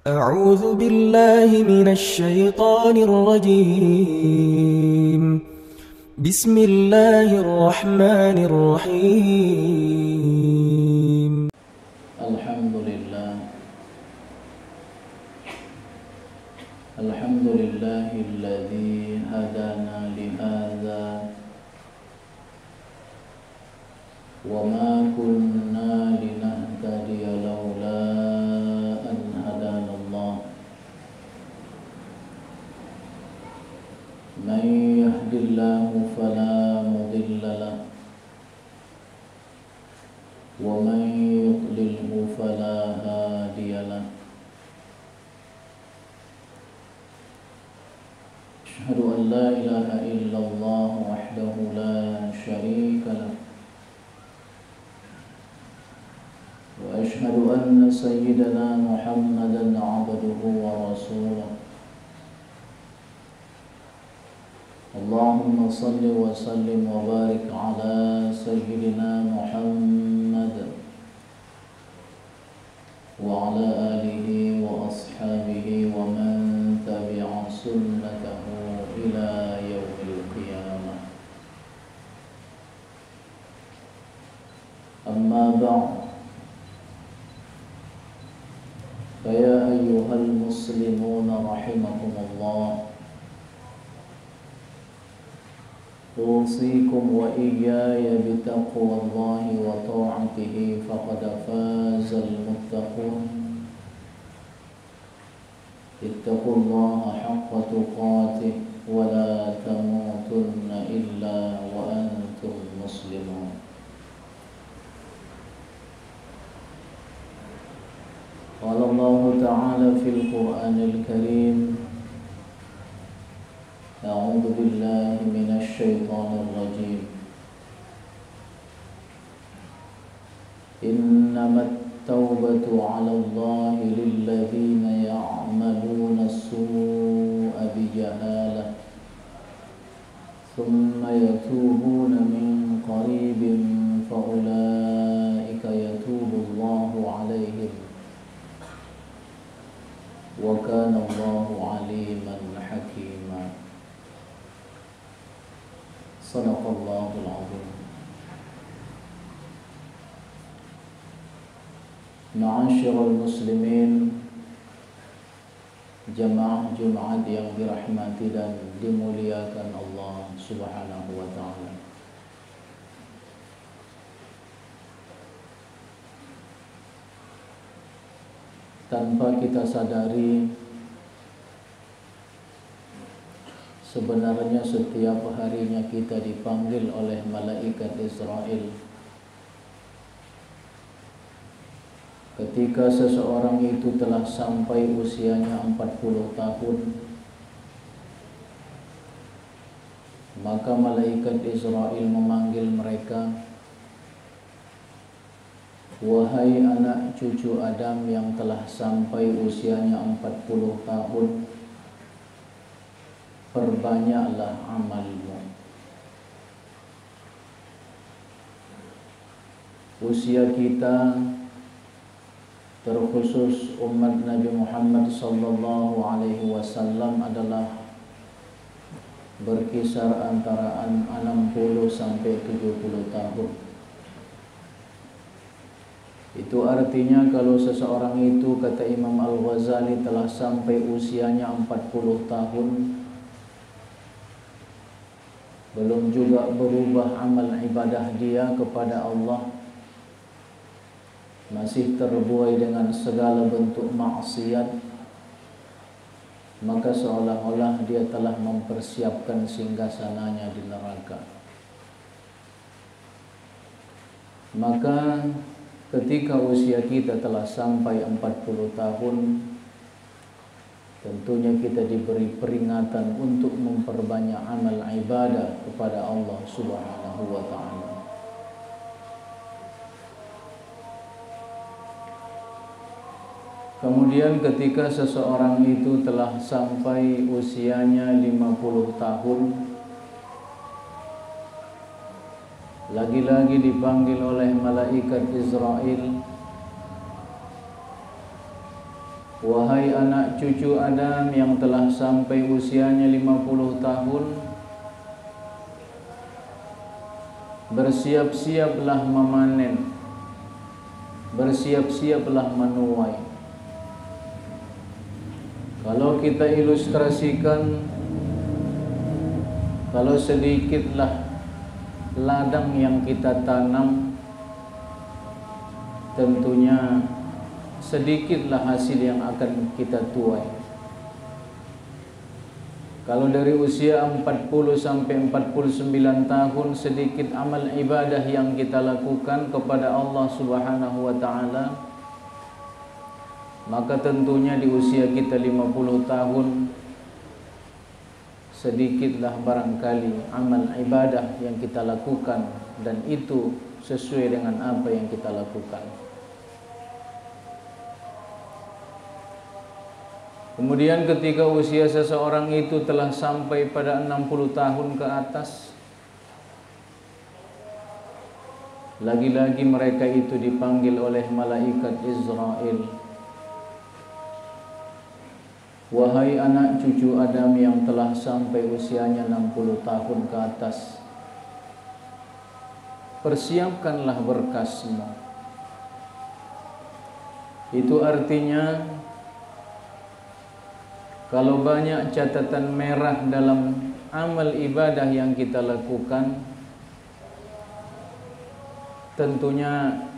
أعوذ بالله من الشيطان الرجيم. بسم الله الرحمن الرحيم. الحمد لله الذي هدانا لهذا وما كنا لنهتدي لولا أن هدانا الله من يهد الله فلا مضل له ومن يضلله فلا هادي له أشهد أن لا إله إلا الله وحده لا شريك له وأشهد أن سيدنا محمدا عبده ورسوله اللهم صل وسلم وبارك على سيدنا محمد وعلى آله وأصحابه ومن تبع سنته إلى يوم القيامة. أما بعد فيا أيها المسلمون رحمكم الله أوصيكم وإياي بتقوى الله وطاعته فقد فاز المتقون. اتقوا الله حق تقاته ولا تموتن إلا وأنتم مسلمون. قال الله تعالى في القرآن الكريم أعوذ بالله من الشيطان الرجيم إنما التوبة على الله للذين يعملون السوء بجهالة ثم يتوبون من قريب فأولئك يتوب الله عليهم وكان الله عليما حكيما. صدق الله العظيم. Ma'asyiral muslimin, jamaah Jumat yang dirahmati dan dimuliakan Allah Subhanahu wa taala. Tanpa kita sadari, sebenarnya setiap harinya kita dipanggil oleh malaikat Israel. Ketika seseorang itu telah sampai usianya 40 tahun, maka malaikat Israel memanggil mereka, wahai anak cucu Adam yang telah sampai usianya 40 tahun, perbanyaklah amalmu. Usia kita, terkhusus umat Nabi Muhammad sallallahu alaihi wasallam, adalah berkisar antara 60 sampai 70 tahun. Itu artinya kalau seseorang itu, kata Imam Al-Ghazali, telah sampai usianya 40 tahun, belum juga berubah amal ibadah dia kepada Allah, masih terbuai dengan segala bentuk maksiat, maka seolah-olah dia telah mempersiapkan singgasananya di neraka. Maka ketika usia kita telah sampai 40 tahun, tentunya kita diberi peringatan untuk memperbanyak amal ibadah kepada Allah Subhanahu wa ta'ala. Kemudian ketika seseorang itu telah sampai usianya 50 tahun, lagi-lagi dipanggil oleh malaikat Israel Wahai anak cucu Adam yang telah sampai usianya 50 tahun, bersiap-siaplah memanen, bersiap-siaplah menuai. Kalau kita ilustrasikan, kalau sedikitlah ladang yang kita tanam, tentunya sedikitlah hasil yang akan kita tuai. Kalau dari usia 40 sampai 49 tahun, sedikit amal ibadah yang kita lakukan kepada Allah Subhanahu wa taala, maka tentunya di usia kita 50 tahun sedikitlah barangkali amal ibadah yang kita lakukan, dan itu sesuai dengan apa yang kita lakukan. Kemudian ketika usia seseorang itu telah sampai pada 60 tahun ke atas, lagi-lagi mereka itu dipanggil oleh malaikat Israel. Wahai anak cucu Adam yang telah sampai usianya 60 tahun ke atas, persiapkanlah berkasmu. Itu artinya, kalau banyak catatan merah dalam amal ibadah yang kita lakukan, tentunya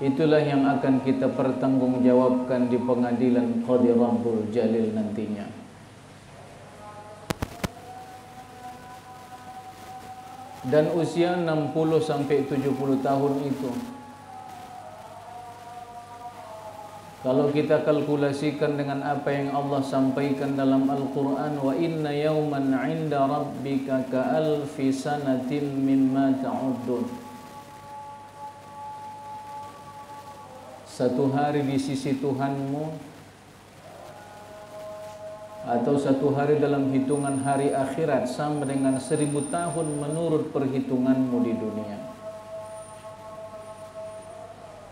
itulah yang akan kita pertanggungjawabkan di pengadilan Qadi Rabbul Jalil nantinya. Dan usia 60 sampai 70 tahun itu, kalau kita kalkulasikan dengan apa yang Allah sampaikan dalam Al-Quran, wa inna yawman 'inda rabbika ka'alfi sanatin mimma ta'uddun. Satu hari di sisi Tuhanmu, atau satu hari dalam hitungan hari akhirat, sama dengan 1000 tahun menurut perhitunganmu di dunia.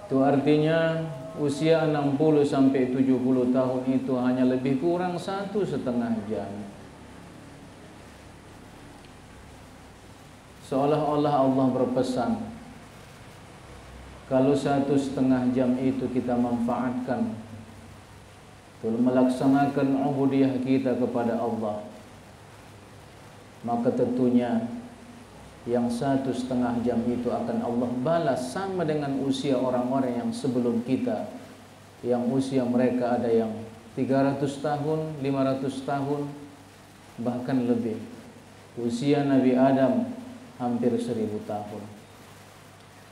Itu artinya usia 60 sampai 70 tahun itu hanya lebih kurang 1,5 jam. Seolah-olah Allah berpesan, kalau 1,5 jam itu kita manfaatkan untuk melaksanakan ubudiyah kita kepada Allah, maka tentunya yang 1,5 jam itu akan Allah balas sama dengan usia orang-orang yang sebelum kita, yang usia mereka ada yang 300 tahun, 500 tahun, bahkan lebih. Usia Nabi Adam hampir 1000 tahun.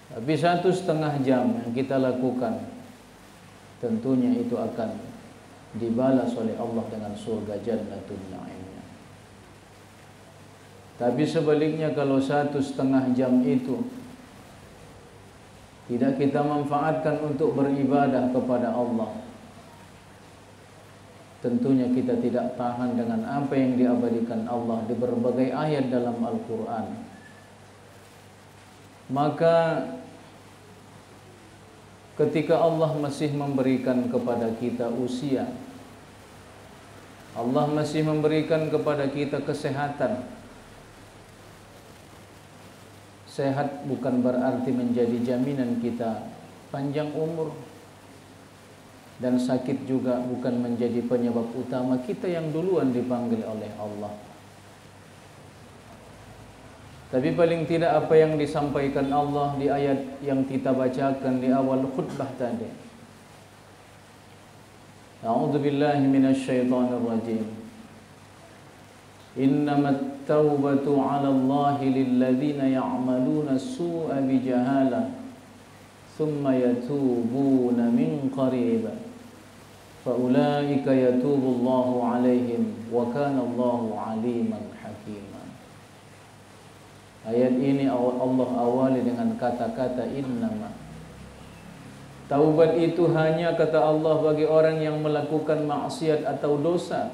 Tapi 1,5 jam yang kita lakukan, tentunya itu akan dibalas oleh Allah dengan surga Jannatul Na'imnya. Tapi sebaliknya, kalau 1,5 jam itu tidak kita manfaatkan untuk beribadah kepada Allah, tentunya kita tidak tahan dengan apa yang diabadikan Allah di berbagai ayat dalam Al-Quran. Maka ketika Allah masih memberikan kepada kita usia, Allah masih memberikan kepada kita kesehatan. Sehat bukan berarti menjadi jaminan kita panjang umur, dan sakit juga bukan menjadi penyebab utama kita yang duluan dipanggil oleh Allah. Tapi paling tidak apa yang disampaikan Allah di ayat yang kita bacakan di awal khutbah tadi. A'udzu billahi minasyaitonir rajim. Innamat taubatu 'ala Allahi lilladzina ya'maluna as-su'a bijahalah thumma yatubuna min qarib. Faulaika yatubu Allahu 'alaihim wa kana Allahu 'aliman hakima. Ayat ini Allah awali dengan kata-kata innama. Taubat itu hanya, kata Allah, bagi orang yang melakukan maksiat atau dosa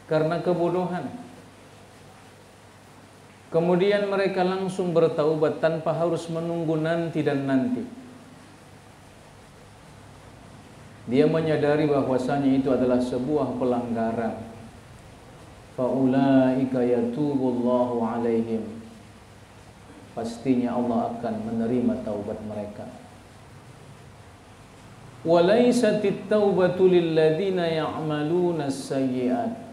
karena kebodohan. Kemudian mereka langsung bertaubat tanpa harus menunggu nanti dan nanti. dia menyadari bahwasanya itu adalah sebuah pelanggaran, faulaika yatubullahu alaihim, pastinya Allah akan menerima taubat mereka. Walaisatit taubatu lilladzina ya'maluna as-sayyi'at.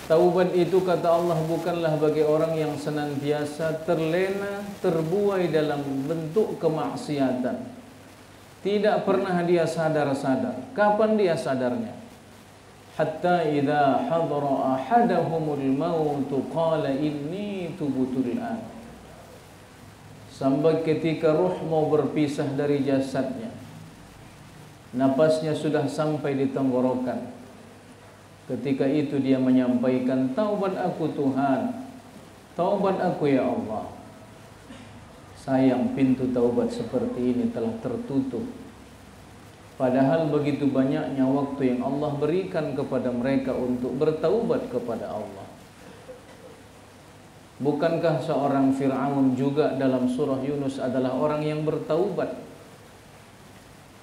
Taubat itu kata Allah bukanlah bagi orang yang senantiasa terlena, terbuai dalam bentuk kemaksiatan. Tidak pernah dia sadar-sadar. Kapan dia sadarnya? Hatta idza hadara ahadahumul maut qala inni tubtu al-an. Sampai ketika ruh mau berpisah dari jasadnya, napasnya sudah sampai di tenggorokan. Ketika itu dia menyampaikan, taubat aku Tuhan, taubat aku ya Allah. Sayang, pintu taubat seperti ini telah tertutup. Padahal begitu banyaknya waktu yang Allah berikan kepada mereka untuk bertaubat kepada Allah. Bukankah seorang Fir'aun juga dalam surah Yunus adalah orang yang bertaubat,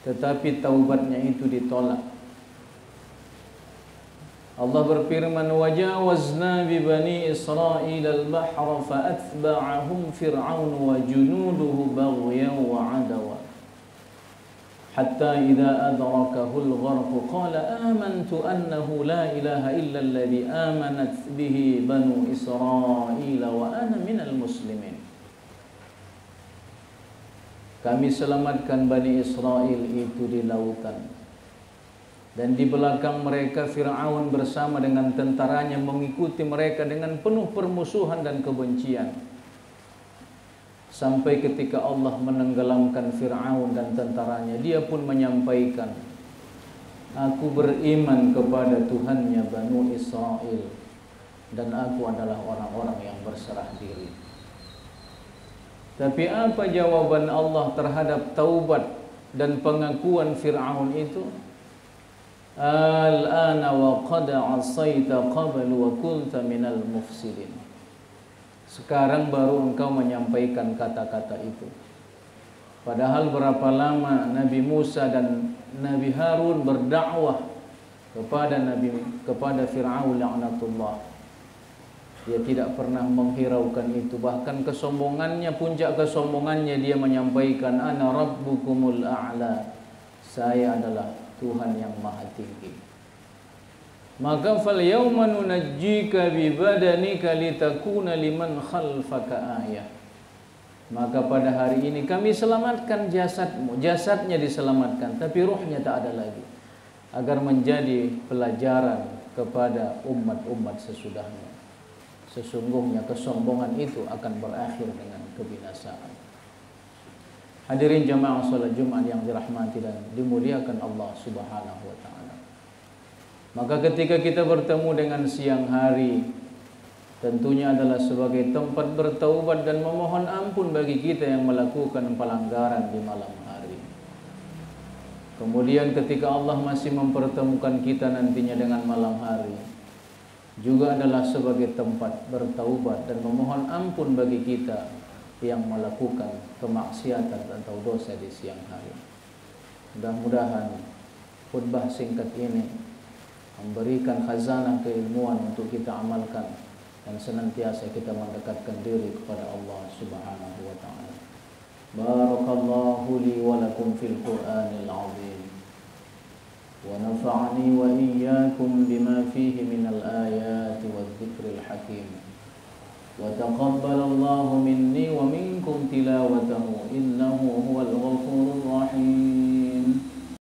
tetapi taubatnya itu ditolak. Allah berfirman, wajawazna bi bani Israil al-bahra fa'atba'ahum fir'aun wa junuduhu baghyan wa 'adawa hatta idza adrakahul gharq qala amantu annahu la ilaha illa alladhi amanat bihi banu Israil wa ana minal muslimin. Kami selamatkan Bani Israel itu di lautan, dan di belakang mereka Fir'aun bersama dengan tentaranya mengikuti mereka dengan penuh permusuhan dan kebencian. Sampai ketika Allah menenggelamkan Fir'aun dan tentaranya, dia pun menyampaikan, aku beriman kepada Tuhannya Banu Israel, dan aku adalah orang-orang yang berserah diri. Tapi apa jawaban Allah terhadap taubat dan pengakuan Fir'aun itu? Al-ana wa qad asaita qablu wa kunta minal mufsidin. Sekarang baru engkau menyampaikan kata-kata itu. Padahal berapa lama Nabi Musa dan Nabi Harun berdakwah kepada Fir'aun la'natullah. Dia tidak pernah menghiraukan itu. Bahkan kesombongannya, puncak kesombongannya, dia menyampaikan, ana rabbukumul a'la, saya adalah Tuhan yang maha tinggi. Maka fal yawma nunajjika bi badanika litakuna liman khalfaka ayah. Maka pada hari ini kami selamatkan jasadmu, jasadnya diselamatkan, tapi ruhnya tak ada lagi, agar menjadi pelajaran kepada umat-umat sesudahnya. Sesungguhnya kesombongan itu akan berakhir dengan kebinasaan. Hadirin jamaah salat Jumat yang dirahmati dan dimuliakan Allah Subhanahu wa taala. Maka ketika kita bertemu dengan siang hari, tentunya adalah sebagai tempat bertaubat dan memohon ampun bagi kita yang melakukan pelanggaran di malam hari. Kemudian ketika Allah masih mempertemukan kita nantinya dengan malam hari, juga adalah sebagai tempat bertaubat dan memohon ampun bagi kita yang melakukan kemaksiatan atau dosa di siang hari. Mudah-mudahan khutbah singkat ini memberikan khazanah keilmuan untuk kita amalkan dan senantiasa kita mendekatkan diri kepada Allah Subhanahu wa taala. Barakallahu li wa lakum fil Qur'anil azim wa nafa'ani wa iyyakum